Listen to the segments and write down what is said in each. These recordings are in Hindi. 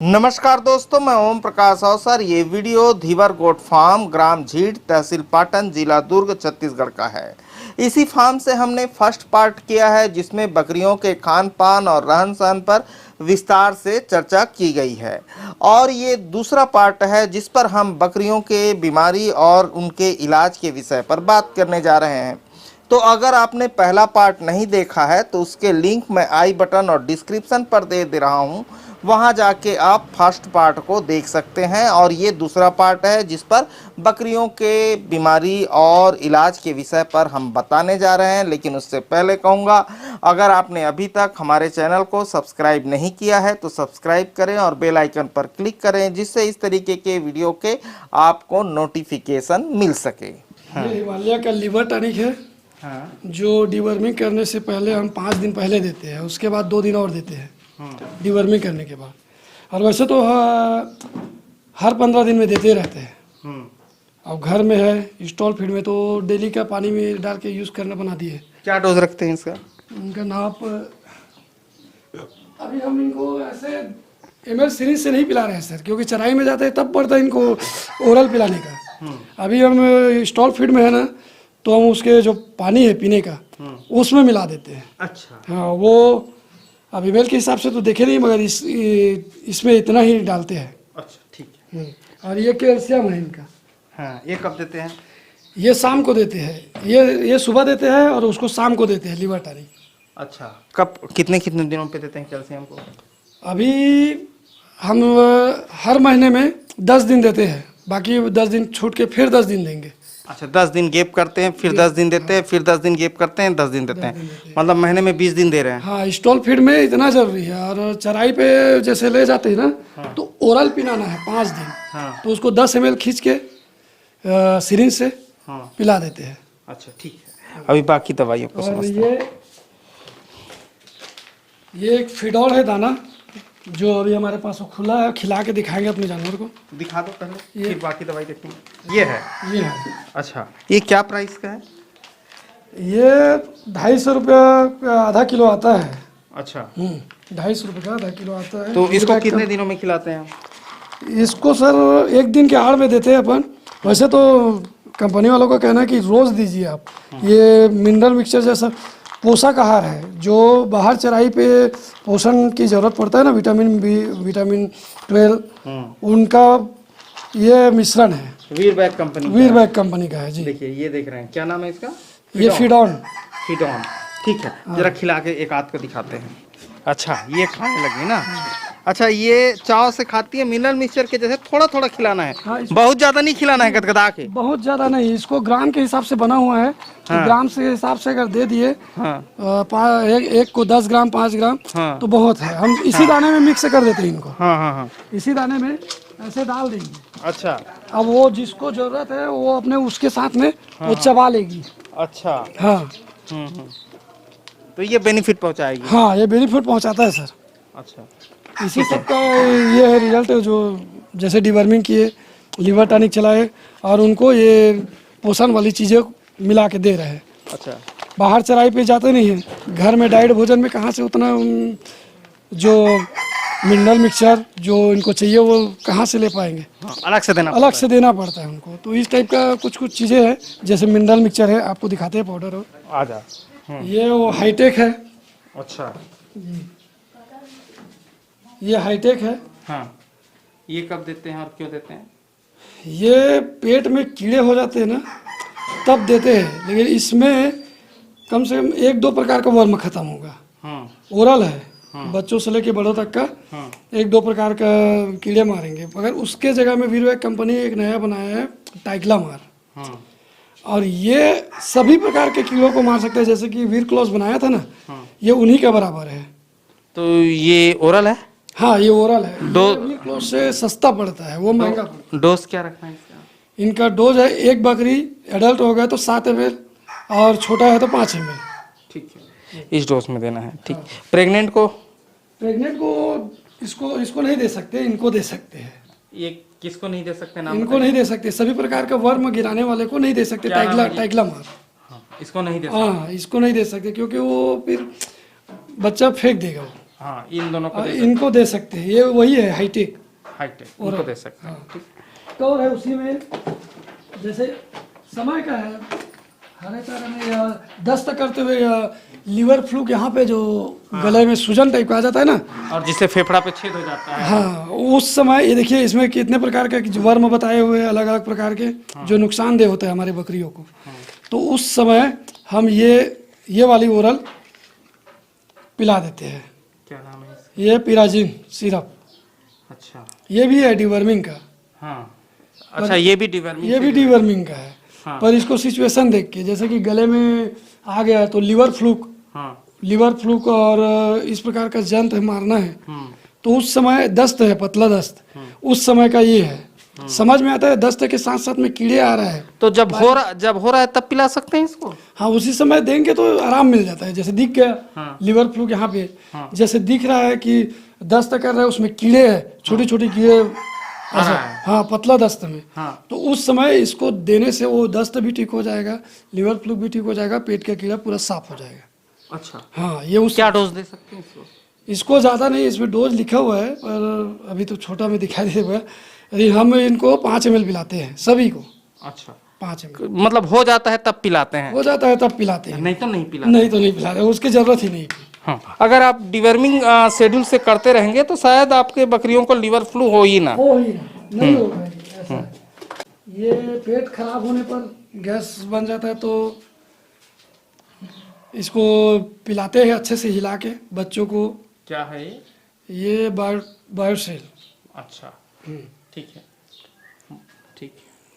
नमस्कार दोस्तों, मैं ओम प्रकाश अवसर। ये वीडियो धीवर गोट फार्म, ग्राम झीट, तहसील पाटन, जिला दुर्ग, छत्तीसगढ़ का है। इसी फार्म से हमने फर्स्ट पार्ट किया है, जिसमें बकरियों के खान पान और रहन सहन पर विस्तार से चर्चा की गई है। और ये दूसरा पार्ट है, जिस पर हम बकरियों के बीमारी और उनके इलाज के विषय पर बात करने जा रहे हैं। तो अगर आपने पहला पार्ट नहीं देखा है तो उसके लिंक मैं आई बटन और डिस्क्रिप्शन पर दे रहा हूँ, वहाँ जाके आप फर्स्ट पार्ट को देख सकते हैं। और ये दूसरा पार्ट है, जिस पर बकरियों के बीमारी और इलाज के विषय पर हम बताने जा रहे हैं। लेकिन उससे पहले कहूँगा, अगर आपने अभी तक हमारे चैनल को सब्सक्राइब नहीं किया है तो सब्सक्राइब करें और बेल आइकन पर क्लिक करें, जिससे इस तरीके के वीडियो के आपको नोटिफिकेशन मिल सके। ये हिमालय का लिवर टॉनिक है। हाँ, जो डिवर्मिंग करने से पहले हम 5 दिन पहले देते हैं, उसके बाद 2 दिन और देते हैं डिवर्मिंग करने के बाद। और वैसे तो हर 15 दिन में देते रहते हैं। अब घर में है स्टॉल फीड में, तो डेली का पानी में डाल के यूज़ करना बना दिए। क्या डोज रखते हैं इसका? उनका नाप अभी हम इनको ऐसे एमएल सीरीज से नहीं पिला रहे हैं सर, क्योंकि चराई में जाते हैं तब पड़ता है इनको ओरल पिलाने का। अभी हम स्टॉल फीड में है ना, तो हम उसके जो पानी है पीने का उसमें मिला देते हैं। अच्छा। हाँ, वो अब एमएल के हिसाब से तो देखे नहीं, मगर इसमें इतना ही डालते हैं। अच्छा, ठीक है। और ये कैल्शियम है इनका। हाँ, ये कब देते हैं? ये शाम को देते हैं। ये सुबह देते हैं और उसको शाम को देते हैं लिवर टॉनिक। अच्छा, कब कितने कितने दिनों पे देते हैं कैल्शियम को? अभी हम हर महीने में 10 दिन देते हैं, बाकी 10 दिन छूट के फिर 10 दिन देंगे। अच्छा, 10 दिन गैप करते हैं, फिर 10 दिन देते हैं, फिर 10 दिन गैप करते हैं, 10 दिन देते हैं। मतलब महीने में 20 दिन दे रहे हैं। हाँ, स्टॉल फीड में इतना जरूरी है। और चराई पे जैसे ले जाते हैं ना, तो ओरल पिलाना है 5 दिन। हाँ। तो उसको 10 ml खींच के सिरिंज से पिला देते हैं। अच्छा, ठीक है। अभी बाकी दवाइयों को और समझते हैं। ये एक फिडॉल है दाना, जो अभी हमारे पास वो खुला है, खिला के दिखाएंगे अपने जानवर को। दिखा दो पहले, फिर बाकी दवाई देखेंगे। ये है? ये है। अच्छा, ये क्या प्राइस का है? ये 250 रुपया आधा किलो आता है। अच्छा। 250 रुपये का आधा किलो आता है। तो इसको कितने दिनों में खिलाते हैं? इसको सर 1 दिन के आड़ में देते हैं अपन। वैसे तो कंपनी वालों का कहना है कि रोज़ दीजिए आप। ये मिनरल मिक्सचर जैसा पोषक आहार है, जो बाहर चराई पे पोषण की ज़रूरत पड़ता है ना, विटामिन बी, विटामिन 12, उनका ये मिश्रण है। वीरबैग कंपनी वीरबैग कंपनी का है जी। देखिए, ये देख रहे हैं, क्या नाम है इसका? ये फिडॉन। फिडॉन, ठीक है। जरा खिला के एक आध को दिखाते हैं। अच्छा, ये खाने लगी ना? अच्छा, ये चाव से खाती है। मिनरल मिक्सचर के जैसे थोड़ा थोड़ा खिलाना है। हाँ, बहुत ज्यादा नहीं खिलाना है, गदगदा के। बहुत ज़्यादा नहीं, इसको ग्राम के हिसाब से बना हुआ है। तो ग्राम से हिसाब से अगर दे दिए एक को 10 ग्राम 5 ग्राम तो बहुत है। हम इसी दाने में मिक्स कर देते हैं इनको। हाँ। इसी दाने में ऐसे डाल देंगे। अच्छा। अब वो जिसको जरूरत है वो अपने उसके साथ में वो चबा लेगी। अच्छा। हाँ। तो ये बेनिफिट पहुंचाएगी? हाँ, ये बेनिफिट पहुंचाता है सर। अच्छा, इसी सब का ये है रिजल्ट, जो जैसे डिवर्मिंग किए, लिवर टॉनिक चलाए, और उनको ये पोषण वाली चीज़ें मिला के दे रहे हैं। अच्छा। बाहर चराई पे जाते नहीं है, घर में डाइट भोजन में कहाँ से उतना जो मिनरल मिक्सचर जो इनको चाहिए वो कहाँ से ले पाएंगे। अलग से देना पड़ता है उनको। तो इस टाइप का कुछ चीज़ें हैं, जैसे मिनरल मिक्सचर है, आपको दिखाते हैं पाउडर। और आ जा। ये वो हाईटेक है। अच्छा, ये हाईटेक है। हाँ। ये कब देते हैं और क्यों देते हैं? ये पेट में कीड़े हो जाते हैं ना, तब देते हैं। लेकिन इसमें कम से कम 1-2 प्रकार का वर्म खत्म होगा। ओरल है, बच्चों से लेके बड़ों तक का 1-2 प्रकार का कीड़े मारेंगे। मगर उसके जगह में वीरबैग कंपनी एक नया बनाया है, टाइक्लामार। और ये सभी प्रकार के कीड़ों को मार सकते हैं। जैसे कि वीर क्लॉस बनाया था ना, ये उन्हीं के बराबर है। तो ये ओरल है? हाँ, ये ओरल है। वीर क्लॉस से सस्ता पड़ता है, वो महंगा पड़ता है। डोज क्या रखना है इसका? इनका डोज है, एक बकरी एडल्ट हो गया तो 7 ml और छोटा है तो 5 ml। ठीक है, इस डोज में देना है। ठीक। प्रेग्नेंट को? प्रेग्नेंट को इसको नहीं दे सकते, इनको दे सकते हैं। ये किसको नहीं दे सकते? नाम इनको नहीं दे सकते, सभी प्रकार का वर्म गिराने वाले को नहीं दे सकते। टाइक्लामार। इसको नहीं दे सकते? हाँ, इसको नहीं दे सकते, क्योंकि वो फिर बच्चा फेंक देगा वो। हाँ, इन दोनों को इनको दे सकते हैं, ये वही है हाईटेक। हाईटेक इनको दे सकते हैं। हाँ। एक और है उसी में, जैसे समय का है, हरे चारे में या दस्त करते हुए या लीवर फ्लू के यहाँ पे जो गले में सूजन टाइप का आ जाता है ना, और जिससे फेफड़ा पे छेद हो जाता है। हाँ, उस समय ये देखिए इसमें कितने प्रकार के जो वर्म बताए हुए हैं, अलग अलग प्रकार के जो नुकसानदेह होते हैं हमारे बकरियों को। तो उस समय हम ये वाली ओरल पिला देते हैं। क्या नाम है इसका? ये पिराजिन सिरप, अच्छा। ये भी है डिवर्मिंग का। हाँ, अच्छा, ये भी डिवर्मिंग, ये भी डिवर्मिंग का है। हाँ। पर इसको सिचुएशन देख के, जैसे कि गले में आ गया तो लीवर फ्लूक, हाँ। लीवर फ्लूक और इस प्रकार का जंत मारना है, तो उस समय दस्त है, पतला दस्त, उस समय का ये है। समझ में आता है, दस्त के साथ साथ में कीड़े आ रहा है, तो जब हो रहा है तब पिला सकते हैं इसको? हाँ, उसी समय देंगे तो आराम मिल जाता है। जैसे दिख गया हाँ। लीवर फ्लूक यहाँ पे, जैसे दिख रहा है कि दस्त कर रहा है, उसमें कीड़े है, छोटे छोटे कीड़े, ऐसा, हाँ, पतला दस्त में। हाँ। तो उस समय इसको देने से वो दस्त भी ठीक हो जाएगा, लीवर फ्लूक भी ठीक हो जाएगा, पेट का कीड़ा पूरा साफ हो जाएगा। अच्छा, हाँ, ये उस क्या डोज दे सकते हैं इसको? इसको ज़्यादा नहीं, इसमें डोज लिखा हुआ है, पर अभी तो छोटा में दिखाई दे हुआ है। अरे हम इनको 5 ml पिलाते हैं सभी को। अच्छा, 5 ml मतलब हो जाता है तब पिलाते हैं? हो जाता है तब पिलाते हैं, नहीं तो नहीं पिलाते? नहीं तो नहीं पिलाते, उसकी ज़रूरत ही नहीं। हाँ, अगर आप डिवर्मिंग शेड्यूल से करते रहेंगे तो शायद आपके बकरियों को लीवर फ्लू हो ही ना। हो ही ना, नहीं हो पाएगी, ऐसा है। ये पेट खराब होने पर गैस बन जाता है, तो इसको पिलाते हैं अच्छे से हिला के बच्चों को। क्या है ये? ये बायोसेल। अच्छा, ठीक है, ठीक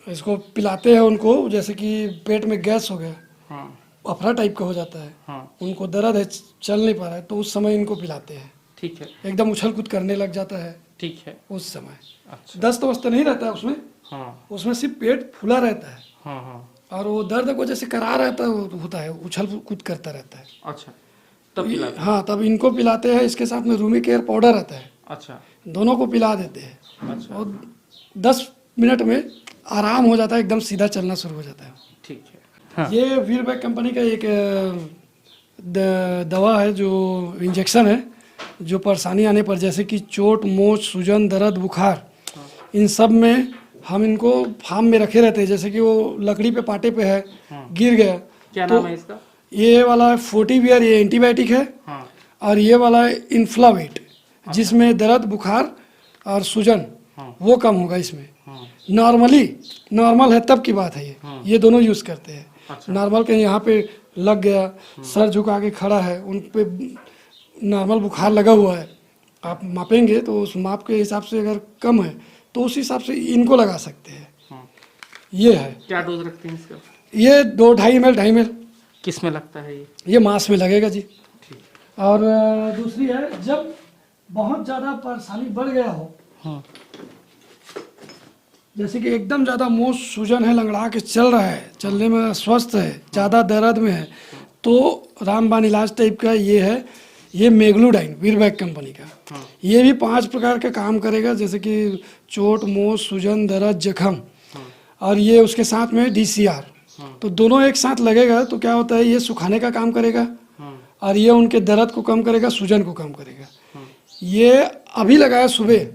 है। इसको पिलाते हैं उनको, जैसे कि पेट में गैस हो गया, हाँ। अफरा टाइप का हो जाता है, हाँ। उनको दर्द है, चल नहीं पा रहा है, तो उस समय इनको पिलाते हैं। ठीक है, एकदम उछल कूद करने लग जाता है ठीक है। उस समय। अच्छा। दस्त वस्त नहीं रहता है उसमें, हाँ। उसमें सिर्फ पेट फूला रहता है, हाँ। हाँ। और वो दर्द को जैसे करा रहता है, होता है, उछल कूद करता रहता है। अच्छा, तब पिलाते हैं। हाँ, तब इनको पिलाते हैं। इसके साथ में रूमी केयर पाउडर रहता है, अच्छा। दोनों को पिला देते हैं। अच्छा, और 10 मिनट में आराम हो जाता है, एकदम सीधा चलना शुरू हो जाता है। ठीक है। हाँ। ये वीरबैक कंपनी का एक दवा है, जो इंजेक्शन है, जो परेशानी आने पर, जैसे कि चोट, मोच, सूजन, दर्द, बुखार, इन सब में हम इनको फार्म में रखे रहते हैं। जैसे कि वो लकड़ी पे पाटे पे है, गिर गया, क्या तो नाम है इसका? ये वाला फोर्टिवियर, ये एंटीबायोटिक है। हाँ। और ये वाला है इन्फ्लावेट, जिसमें दर्द, बुखार और सूजन वो कम होगा इसमें। नॉर्मल है तब की बात है ये दोनों यूज़ करते हैं। अच्छा। नॉर्मल के यहाँ पे लग गया, सर झुका के खड़ा है, उन पे नॉर्मल बुखार लगा हुआ है, आप मापेंगे तो उस माप के हिसाब से अगर कम है तो उस हिसाब से इनको लगा सकते हैं। ये है। क्या डोज रखते हैं इसका? ये 2-2.5 ml किस में लगता है ये मांस में लगेगा जी। ठीक। और दूसरी है, जब बहुत ज़्यादा परेशानी बढ़ गया हो, हाँ। जैसे कि एकदम ज़्यादा मोच सूजन है, लंगड़ा के चल रहा है, चलने में अस्वस्थ है, ज़्यादा दर्द में है, तो रामबाण इलाज टाइप का ये है, ये मेग्लूडाइन, वीरबैक कंपनी का। ये भी 5 प्रकार का काम करेगा, जैसे कि चोट, मोच, सूजन, दर्द, जख्म, और ये उसके साथ में DCR, तो दोनों एक साथ लगेगा तो क्या होता है, ये सुखाने का काम करेगा और ये उनके दर्द को कम करेगा, सूजन को कम करेगा। ये अभी लगाया सुबह,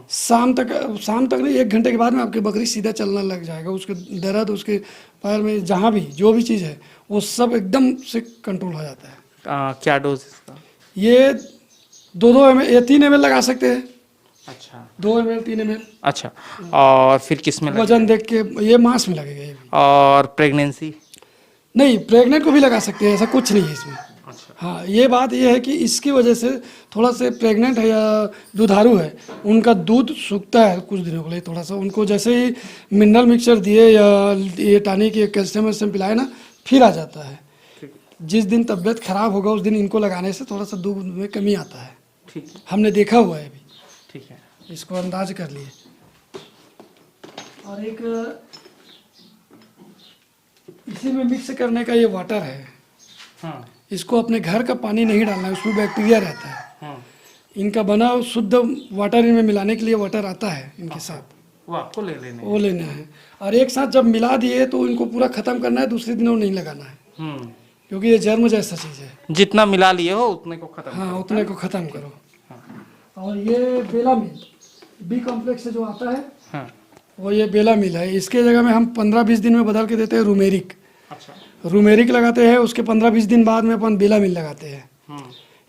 शाम तक नहीं, 1 घंटे के बाद में आपकी बकरी सीधा चलना लग जाएगा। उसके दर्द, उसके पैर में जहाँ भी जो भी चीज़ है वो सब एकदम से कंट्रोल हो जाता है। क्या डोज इसका? ये 2-2 ml या 3 ml लगा सकते हैं। अच्छा, 2 ml 3 ml। अच्छा, और फिर किस में वजन देख के, ये मांस में लगेगा ये भी। और प्रेगनेंसी? नहीं, प्रेग्नेंट को भी लगा सकते हैं, ऐसा कुछ नहीं है इसमें। अच्छा। हाँ, ये बात ये है कि इसकी वजह से थोड़ा से प्रेग्नेंट है या दुधारू है, उनका दूध सूखता है कुछ दिनों के लिए थोड़ा सा। उनको जैसे ही मिनरल मिक्सचर दिए या ये टॉनिक या कैल्शियम पिलाए ना, फिर आ जाता है। जिस दिन तबीयत खराब होगा उस दिन इनको लगाने से थोड़ा सा दूध में कमी आता है। ठीक है, हमने देखा हुआ है अभी। ठीक है। इसको अंदाज कर लिए। और एक इसी में मिक्स करने का ये वाटर है। हाँ। इसको अपने घर का पानी नहीं डालना है, उसमें बैक्टीरिया रहता है। हाँ। इनका बना शुद्ध वाटर इनमें मिलाने के लिए वाटर आता है इनके साथ, वो आपको ले लेने वो लेना है। और एक साथ जब मिला दिए तो इनको पूरा खत्म करना है, दूसरे दिन वो नहीं लगाना है, क्योंकि ये जर्म जैसा चीज़ है। जितना मिला लिए हो उतने को खत्म। हाँ, उतने को खत्म करो। और ये बेला मिल बी कॉम्प्लेक्स से जो आता है हाँ। वो ये बेला मिल है। इसके जगह में हम 15-20 दिन में बदल के देते हैं रूमेरिक। अच्छा। रूमेरिक लगाते हैं, उसके 15-20 दिन बाद में अपन बेला मिल लगाते हैं।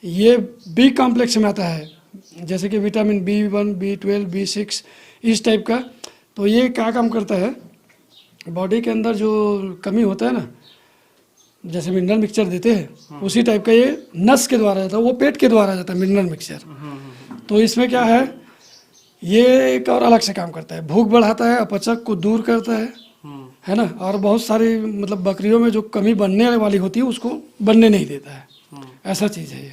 ये बी कॉम्प्लेक्स में आता है, जैसे कि विटामिन B1, B12, B6 इस टाइप का। तो ये क्या काम करता है, बॉडी के अंदर जो कमी होता है ना, जैसे मिनरल मिक्सचर देते हैं उसी टाइप का ये नस के द्वारा जाता है, वो पेट के द्वारा जाता है मिनरल मिक्सचर। तो इसमें क्या है, ये एक और अलग से काम करता है, भूख बढ़ाता है, अपचक को दूर करता है ना, और बहुत सारी मतलब बकरियों में जो कमी बनने वाली होती है उसको बनने नहीं देता है। ऐसा चीज़ है, ये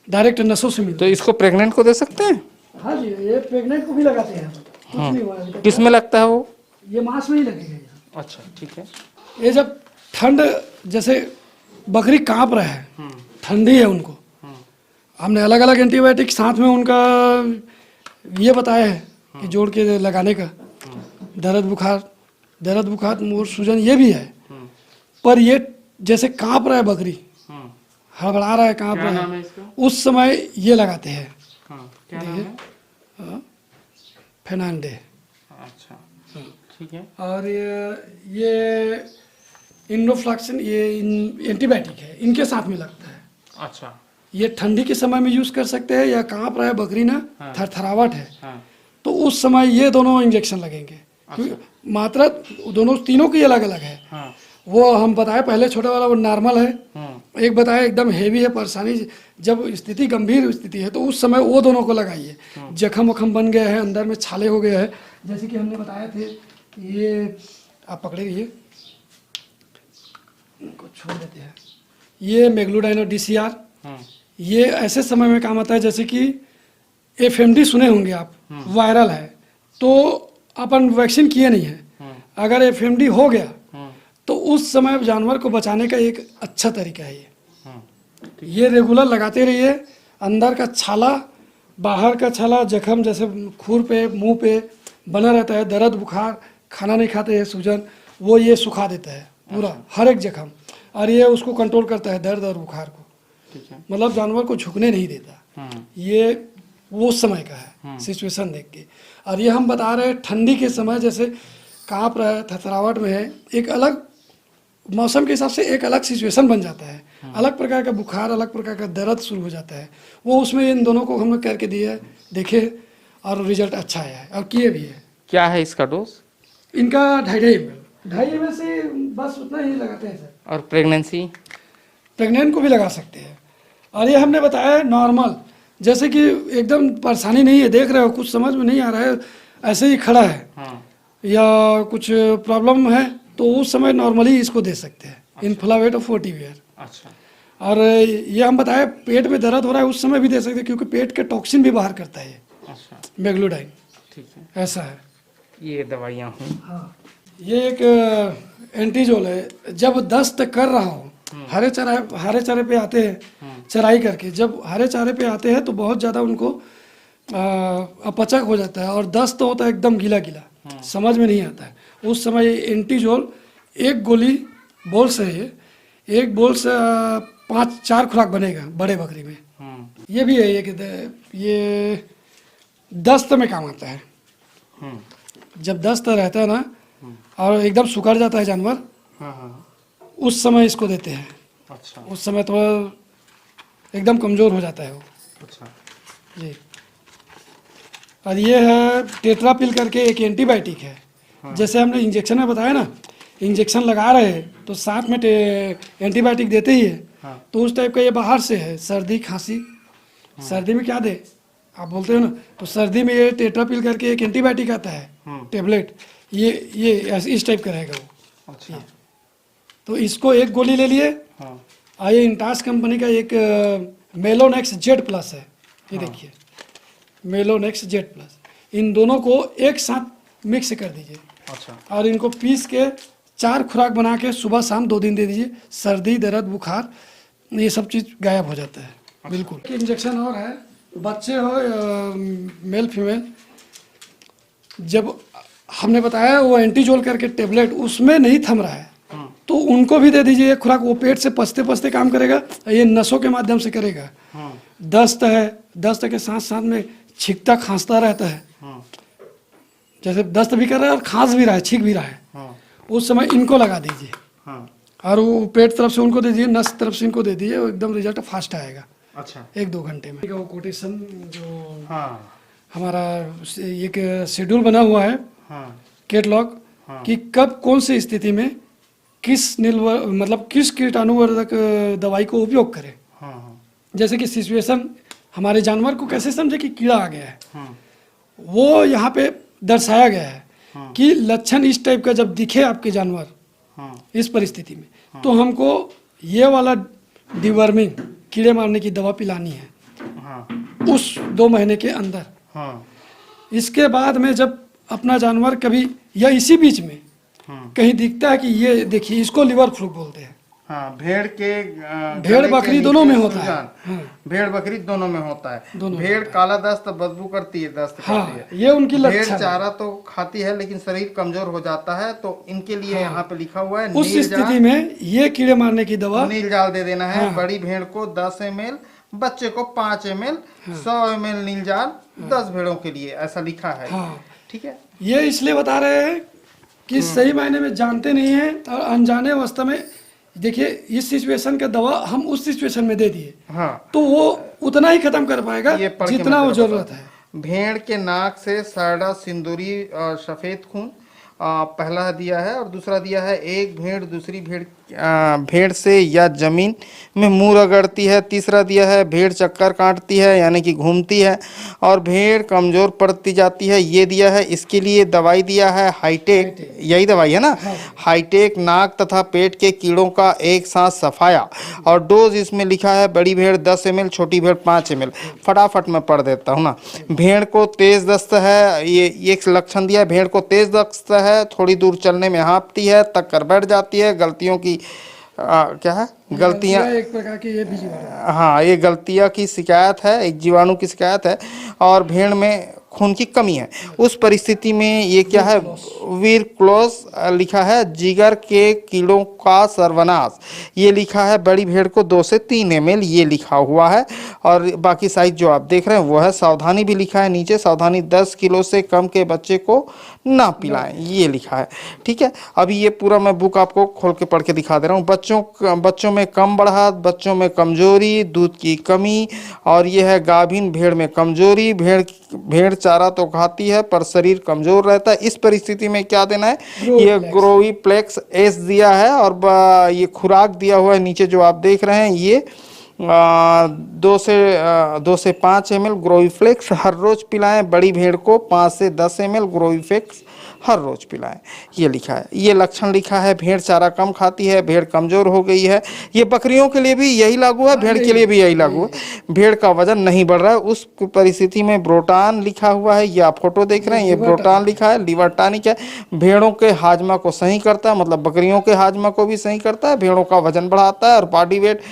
डायरेक्ट नसों से मिलता तो इसको प्रेग्नेंट को दे सकते हैं? है। हाँ जी, ये प्रेग्नेंट को भी लगाते हैं, कुछ नहीं हुआ अभी तक। किस में लगता है वो? ये मांस में ही लगेगा ये। अच्छा, ठीक है। ये जब ठंड, जैसे बकरी कांप रहा है, ठंडी है उनको, हमने अलग अलग एंटीबायोटिक साथ में उनका ये बताया है कि जोड़ के लगाने का। दर्द बुखार मोर सूजन ये भी है, पर ये जैसे कांप रहा है बकरी, हड़बड़ा रहा है, कांप रहा है, उस समय ये लगाते हैं। क्या नाम है? फेनांडे। अच्छा, ठीक है। और ये इंडोफ्लैक्सिन, ये एंटीबायोटिक है, इनके साथ में लगता है। अच्छा। ये ठंडी के समय में यूज कर सकते हैं, या कांप रहा है बकरी ना, थरथरावट है, तो उस समय ये दोनों इंजेक्शन लगेंगे। क्योंकि मात्रा दोनों तीनों की अलग अलग है। वो हम बताए पहले, छोटा वाला वो नॉर्मल है, एक बताया एकदम हेवी है, परेशानी जब स्थिति गंभीर स्थिति है तो उस समय वो दोनों को लगाइए। जख्म वखम बन गए हैं, अंदर में छाले हो गए हैं, जैसे कि हमने बताए थे, ये आप पकड़े, ये इनको छोड़ देते हैं, ये मेगलोडाइन DCR, ये ऐसे समय में काम आता है, जैसे कि FMD सुने होंगे आप, वायरल है, तो अपन वैक्सीन किए नहीं है, अगर FMD हो गया तो उस समय जानवर को बचाने का एक अच्छा तरीका है ये रेगुलर लगाते रहिए। अंदर का छाला, बाहर का छाला, जख्म जैसे खूर पे, मुंह पे बना रहता है, दर्द बुखार, खाना नहीं खाते हैं, सूजन, वो ये सुखा देता है पूरा, हर एक जख्म, और ये उसको कंट्रोल करता है दर्द और बुखार को, मतलब जानवर को झुकने नहीं देता। ये वो समय का है सिचुएशन देख के। और ये हम बता रहे हैं ठंडी के समय, जैसे कांप रहा है, थरथरावट में है, एक अलग मौसम के हिसाब से एक अलग सिचुएशन बन जाता है, अलग प्रकार का बुखार, अलग प्रकार का दर्द शुरू हो जाता है। वो उसमें इन दोनों को हमने करके दिया, देखे, और रिजल्ट अच्छा आया है, और किए भी है। क्या है इसका डोज? इनका 2.5 ml से बस उतना ही लगाते हैं सर। और प्रेगनेंसी? प्रेग्नेंट को भी लगा सकते हैं। और ये हमने बताया नॉर्मल, जैसे कि एकदम परेशानी नहीं है, देख रहे हो कुछ समझ में नहीं आ रहा है, ऐसे ही खड़ा है, या कुछ प्रॉब्लम है, तो उस समय नॉर्मली इसको दे सकते हैं। इन्फ्लावेट ऑफ फोर्टीवियर। अच्छा। और ये हम बताए पेट में दर्द हो रहा है उस समय भी दे सकते हैं, क्योंकि पेट के टॉक्सिन भी बाहर करता है ये। अच्छा, मेगलोडाइन। ठीक है, ऐसा है। ये दवाइयाँ हैं। हाँ, ये एक एंटीजोल है। जब दस्त कर रहा हो, हरे चारे पे आते हैं चराई करके, जब हरे चारे पे आते हैं तो बहुत ज़्यादा उनको अपचक हो जाता है, और दस्त होता है एकदम गीला गीला, समझ में नहीं आता है, उस समय एंटीजोल एक गोली बोल से है, एक बोल से 5-4 खुराक बनेगा बड़े बकरी में। ये भी है, ये दस्त में काम आता है। जब दस्त रहता है ना, और एकदम सुखड़ जाता है जानवर, उस समय इसको देते हैं। अच्छा। उस समय तो एकदम कमज़ोर हो जाता है वो। अच्छा जी। और ये है टेट्रापिल करके एक एंटीबायोटिक है। जैसे हमने इंजेक्शन में बताया ना, इंजेक्शन लगा रहे हैं तो साथ में एंटीबायोटिक देते ही है, तो उस टाइप का ये बाहर से है। सर्दी खांसी, सर्दी में क्या दे आप बोलते हो ना, तो सर्दी में ये टेट्रापिल करके एक एंटीबायोटिक आता है टेबलेट, ये इस टाइप का रहेगा वो। अच्छा। तो इसको एक गोली ले लिए। ये इंटास कंपनी का एक मेलोनेक्स जेड प्लस है, ये देखिए मेलोनेक्स जेड प्लस, इन दोनों को एक साथ मिक्स कर दीजिए। अच्छा। और इनको पीस के 4 खुराक बना के सुबह शाम 2 दिन दे दीजिए। सर्दी, दर्द, बुखार, ये सब चीज़ गायब हो जाता है। अच्छा। बिल्कुल। एक इंजेक्शन और है, बच्चे हो मेल फीमेल, जब हमने बताया वो एंटीजोल करके टेबलेट उसमें नहीं थम रहा है, तो उनको भी दे दीजिए एक खुराक। वो पेट से पचते पचते काम करेगा, ये नसों के माध्यम से करेगा। दस्त है, दस्त के साथ साथ में छींकता खांसता रहता है, जैसे दस्त भी कर रहा है और खांस भी रहा है, छींक भी रहा है, उस समय इनको लगा दीजिए और वो पेट तरफ से उनको दे दीजिए, नस तरफ से इनको दे दीजिए, वो एकदम रिजल्ट फास्ट आएगा। अच्छा। 1-2 घंटे में। वो कोटेशन जो हमारा एक शेड्यूल बना हुआ है, कैटलॉग, कि कब कौन सी स्थिति में किस मतलब किस कीटाणुवर्धक दवाई को उपयोग करें। जैसे कि सिचुएशन हमारे जानवर को कैसे समझे कि कीड़ा आ गया है, वो यहाँ पे दर्शाया गया है कि लक्षण इस टाइप का जब दिखे आपके जानवर इस परिस्थिति में, तो हमको ये वाला डिवर्मिंग कीड़े मारने की दवा पिलानी है उस 2 महीने के अंदर। इसके बाद में जब अपना जानवर कभी या इसी बीच में कहीं दिखता है कि ये देखिए इसको लिवर फ्लू बोलते हैं। भेड़ बकरी दोनों में होता है। भेड़ बकरी दोनों में होता है। भेड़ काला दस्त बदबू करती है, दस्त करती है। ये उनकी भेड़ लक्षण चारा तो खाती है लेकिन शरीर कमजोर हो जाता है, तो इनके लिए यहाँ पे लिखा हुआ है उस स्थिति में ये कीड़े मारने की दवा नील जाल दे देना है। बड़ी भेड़ को 10 ml, बच्चे को 5 ml, 100 ml नील जाल 10 भेड़ों के लिए, ऐसा लिखा है। ठीक है, ये इसलिए बता रहे हैं कि सही मायने में जानते नहीं है और अनजाने अवस्था में देखिए इस सिचुएशन का दवा हम उस सिचुएशन में दे दिए, तो वो उतना ही खत्म कर पाएगा जितना वो जरूरत है। भेड़ के नाक से साड़ा, सिंदूरी और सफेद खून पहला दिया है, और दूसरा दिया है एक भेड़ दूसरी भेड़ से या जमीन में मुंह रगड़ती है। तीसरा दिया है भेड़ चक्कर काटती है यानी कि घूमती है, और भेड़ कमजोर पड़ती जाती है, ये दिया है। इसके लिए दवाई दिया है हाईटेक, यही दवाई है ना, हाईटेक। नाक तथा पेट के कीड़ों का एक साथ सफाया, और डोज इसमें लिखा है बड़ी भेड़ 10 ml, छोटी भेड़ 5 ml। फटाफट मैं पढ़ देता हूँ ना। भेड़ को तेज दस्त है, ये एक लक्षण दिया है। भेड़ को तेज दस्त है, थोड़ी दूर चलने में हाँफती है, तक कर बैठ जाती है। गलतियों की क्या है, गलतियां, एक प्रकार की ये भी जीवाणु, हाँ ये गलतियां की शिकायत है, एक जीवाणु की शिकायत है। और भेड़ में खून की कमी है। उस परिस्थिति में ये क्या है, वीर क्लोज लिखा है। जिगर के कीड़ों का सर्वनाश, ये लिखा है। बड़ी भेड़ को 2 से 3 ml, ये लिखा हुआ है। और बाकी साइज जो आप देख रहे हैं वो है। सावधानी भी लिखा है नीचे, सावधानी 10 किलो से कम के बच्चे को ना पिलाएं, ये लिखा है। ठीक है, अभी ये पूरा मैं बुक आपको खोल के पढ़ के दिखा दे रहा हूँ। बच्चों में कम बढ़त, बच्चों में कमजोरी, दूध की कमी, और ये है गाभिन भेड़ में कमजोरी। भेड़ चारा तो खाती है पर शरीर कमजोर रहता है। इस परिस्थिति में क्या देना है, ये ग्रोवीप्लेक्स एस दिया है, और ये खुराक दिया हुआ है नीचे जो आप देख रहे हैं। ये 2 से 5 ml ग्रोवीफ्लेक्स हर रोज पिलाएं। बड़ी भेड़ को 5 से 10 ml ग्रोवीफ्लेक्स हर रोज पिलाएं, ये लिखा है। ये लक्षण लिखा है। भेड़ चारा कम खाती है, भेड़ कमजोर हो गई है। ये बकरियों के लिए भी यही लागू है, भेड़ के लिए भी यही लागू है। भेड़ का वजन नहीं बढ़ रहा है, उस परिस्थिति में ब्रोटान लिखा हुआ है। ये आप फोटो देख रहे हैं, ये ब्रोटान लिखा है। लिवर टॉनिक है, भेड़ों के हाजमा को सही करता है, मतलब बकरियों के हाजमा को भी सही करता है, भेड़ों का वजन बढ़ाता है। और बॉडी वेट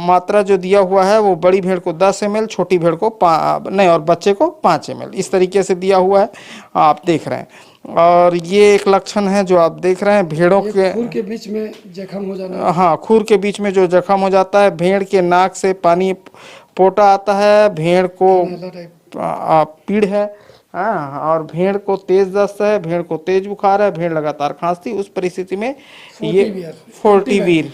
मात्रा जो दिया हुआ है वो बड़ी भेड़ को 10 ml, छोटी भेड़ को नहीं, और बच्चे को 5 ml, इस तरीके से दिया हुआ है, आप देख रहे हैं। और ये एक लक्षण है जो आप देख रहे हैं, भेड़ों के खुर के बीच में जख्म हो जाना। हाँ, खुर के बीच में जो जख्म हो जाता है। भेड़ के नाक से पानी पोटा आता है। भेड़ को पीड़ है, और भेड़ को तेज दस्त है, भेड़ को तेज बुखार है, भेड़ लगातार खांसती। उस परिस्थिति में ये 40 वीर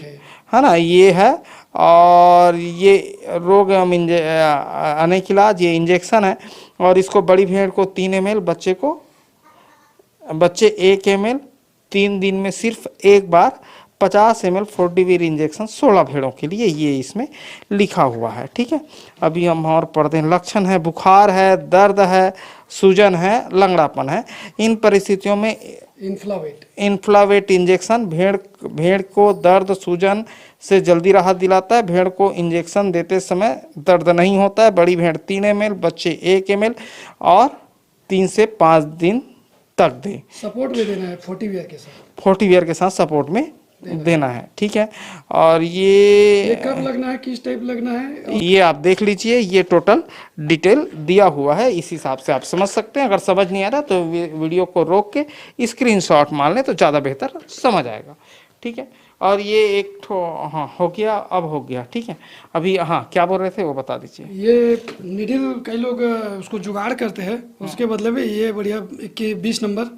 है ना, ये है। और ये रोग अनेक इलाज, ये इंजेक्शन है। और इसको बड़ी भेड़ को 3 ml, बच्चे 1 ml, 3 दिन में सिर्फ एक बार 50 ml फोर्टिवीर इंजेक्शन 16 भेड़ों के लिए, ये इसमें लिखा हुआ है। ठीक है, अभी हम और पढ़ते हैं। लक्षण है बुखार है, दर्द है, सूजन है, लंगड़ापन है। इन परिस्थितियों में इन्फ्लावेट इंजेक्शन भेड़ को दर्द सूजन से जल्दी राहत दिलाता है। भेड़ को इंजेक्शन देते समय दर्द नहीं होता है। बड़ी भेड़ 3 ml, बच्चे 1 ml, और 3 से 5 दिन तक दे। सपोर्ट में देना है 40 वीयर के साथ सपोर्ट में देना है। ठीक है, और ये कब लगना है, किस टाइप लगना है, ये आप देख लीजिए। ये टोटल डिटेल दिया हुआ है, इस हिसाब से आप समझ सकते हैं। अगर समझ नहीं आ रहा तो वीडियो को रोक के स्क्रीनशॉट मान लें तो ज़्यादा बेहतर समझ आएगा। ठीक है, और ये एक ठो, हाँ हो गया, अब हो गया, ठीक है। अभी हाँ क्या बोल रहे थे वो बता दीजिए। ये निडिल कई लोग उसको जुगाड़ करते हैं, उसके बदले में ये बढ़िया 20 नंबर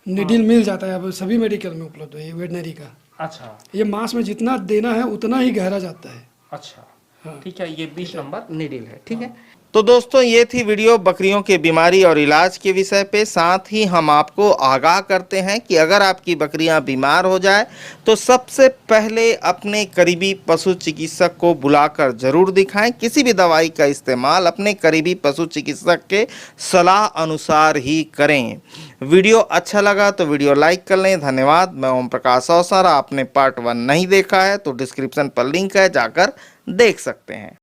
निडिल मिल जाता है, अब सभी मेडिकल में उपलब्ध है ये वेटनरी का। अच्छा ये मांस में जितना देना है उतना ही गहरा जाता है। अच्छा, ठीक है, ये 20 नंबर नीडल है, ठीक है। तो दोस्तों ये थी वीडियो बकरियों के बीमारी और इलाज के विषय पे। साथ ही हम आपको आगाह करते हैं कि अगर आपकी बकरियां बीमार हो जाए तो सबसे पहले अपने करीबी पशु चिकित्सक को बुलाकर जरूर दिखाएं। किसी भी दवाई का इस्तेमाल अपने करीबी पशु चिकित्सक के सलाह अनुसार ही करें। वीडियो अच्छा लगा तो वीडियो लाइक कर लें। धन्यवाद। मैं ओम प्रकाश अवसर। आपने पार्ट 1 नहीं देखा है तो डिस्क्रिप्शन पर लिंक है, जाकर देख सकते हैं।